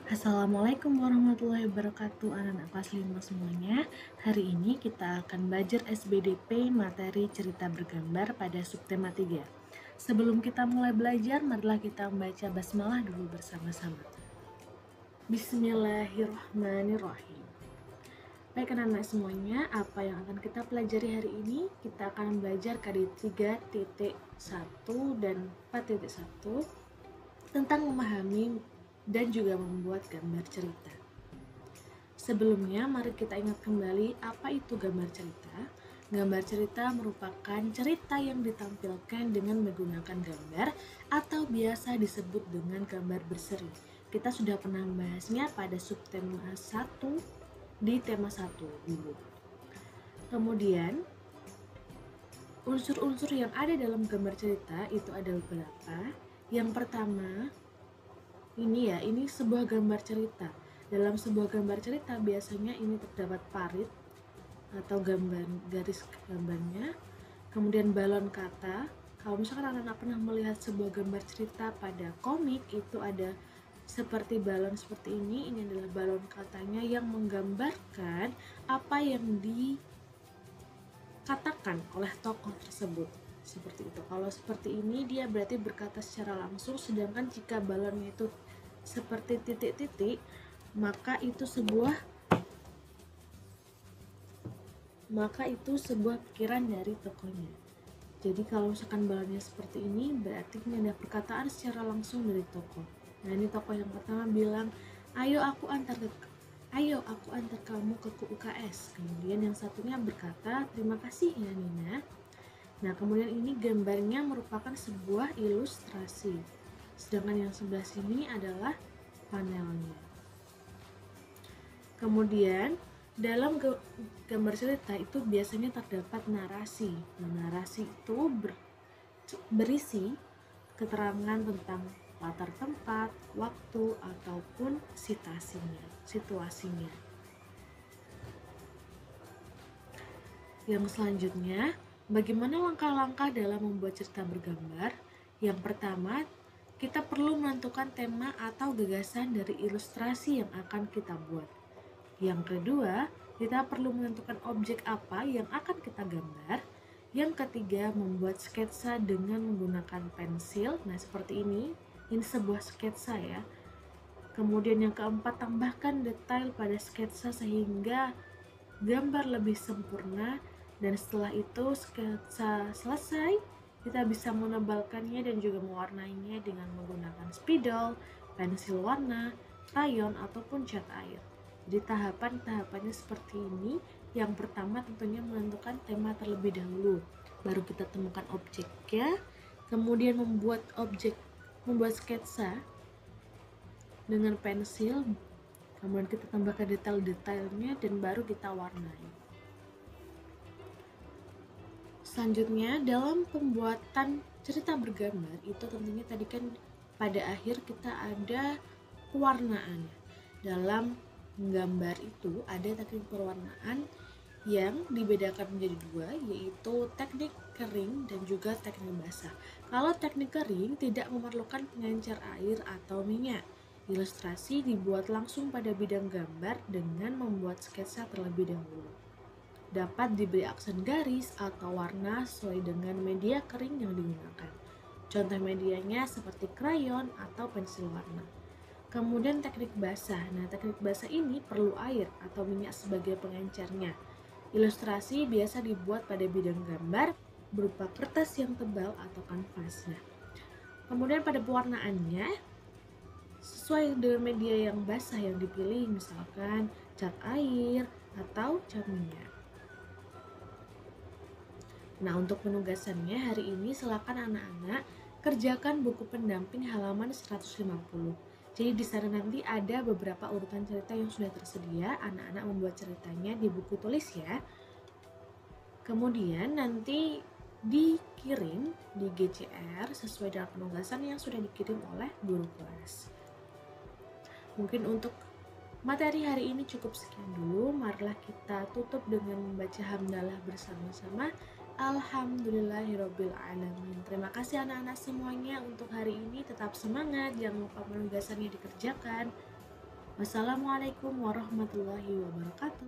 Assalamualaikum warahmatullahi wabarakatuh anak-anak kelas 5 semuanya. Hari ini kita akan belajar SBDP materi cerita bergambar pada subtema 3. Sebelum kita mulai belajar, marilah kita membaca basmalah dulu bersama-sama. Bismillahirrahmanirrahim. Baik anak-anak semuanya, apa yang akan kita pelajari hari ini? Kita akan belajar KD 3.1 dan 4.1 tentang memahami dan juga membuat gambar cerita. Sebelumnya, mari kita ingat kembali apa itu gambar cerita. Gambar cerita merupakan cerita yang ditampilkan dengan menggunakan gambar atau biasa disebut dengan gambar berseri. Kita sudah pernah membahasnya pada subtema 1 di tema 1 dulu. Kemudian, unsur-unsur yang ada dalam gambar cerita itu ada beberapa. Yang pertama, ini sebuah gambar cerita. Dalam sebuah gambar cerita biasanya ini terdapat parit atau gambar garis gambarnya, kemudian balon kata. Kalau misalkan anak-anak pernah melihat sebuah gambar cerita pada komik, itu ada seperti balon seperti ini adalah balon katanya yang menggambarkan apa yang dikatakan oleh tokoh tersebut. Seperti itu. Kalau seperti ini dia berarti berkata secara langsung, sedangkan jika balonnya itu seperti titik-titik, maka itu sebuah pikiran dari tokohnya. Jadi kalau misalkan balonnya seperti ini, berarti ini ada perkataan secara langsung dari tokoh. Nah, ini tokoh yang pertama bilang, ayo aku antar kamu ke UKS. Kemudian yang satunya berkata, terima kasih ya Nina. Nah, kemudian ini gambarnya merupakan sebuah ilustrasi. Sedangkan yang sebelah sini adalah panelnya. Kemudian dalam gambar cerita itu biasanya terdapat narasi. Nah, narasi itu berisi keterangan tentang latar tempat, waktu, ataupun situasinya. Yang selanjutnya, bagaimana langkah-langkah dalam membuat cerita bergambar? Yang pertama, kita perlu menentukan tema atau gagasan dari ilustrasi yang akan kita buat. Yang kedua, kita perlu menentukan objek apa yang akan kita gambar. Yang ketiga, membuat sketsa dengan menggunakan pensil. Nah, seperti ini sebuah sketsa ya. Kemudian yang keempat, tambahkan detail pada sketsa sehingga gambar lebih sempurna. Dan setelah itu sketsa selesai, kita bisa menebalkannya dan juga mewarnainya dengan menggunakan spidol, pensil warna, krayon, ataupun cat air. Jadi tahapannya seperti ini. Yang pertama tentunya menentukan tema terlebih dahulu, baru kita temukan objeknya, kemudian membuat sketsa dengan pensil, kemudian kita tambahkan detail-detailnya dan baru kita warnai. Selanjutnya, dalam pembuatan cerita bergambar itu tentunya tadi kan pada akhir kita ada pewarnaan. Dalam menggambar itu ada teknik pewarnaan yang dibedakan menjadi dua, yaitu teknik kering dan juga teknik basah. Kalau teknik kering tidak memerlukan pengencer air atau minyak. Ilustrasi dibuat langsung pada bidang gambar dengan membuat sketsa terlebih dahulu. Dapat diberi aksen garis atau warna sesuai dengan media kering yang digunakan. Contoh medianya seperti krayon atau pensil warna. Kemudian teknik basah. Nah, teknik basah ini perlu air atau minyak sebagai pengencernya. Ilustrasi biasa dibuat pada bidang gambar berupa kertas yang tebal atau kanvas. Nah, kemudian pada pewarnaannya sesuai dengan media yang basah yang dipilih, misalkan cat air atau cat minyak. Nah, untuk penugasannya hari ini silakan anak-anak kerjakan buku pendamping halaman 150. Jadi di sana nanti ada beberapa urutan cerita yang sudah tersedia, anak-anak membuat ceritanya di buku tulis ya. Kemudian nanti dikirim di GCR sesuai dengan penugasan yang sudah dikirim oleh guru kelas. Mungkin untuk materi hari ini cukup sekian dulu. Marilah kita tutup dengan membaca hamdalah bersama-sama. Alhamdulillahirobbilalamin. Terima kasih anak-anak semuanya untuk hari ini. Tetap semangat, jangan lupa penugasannya dikerjakan. Wassalamualaikum warahmatullahi wabarakatuh.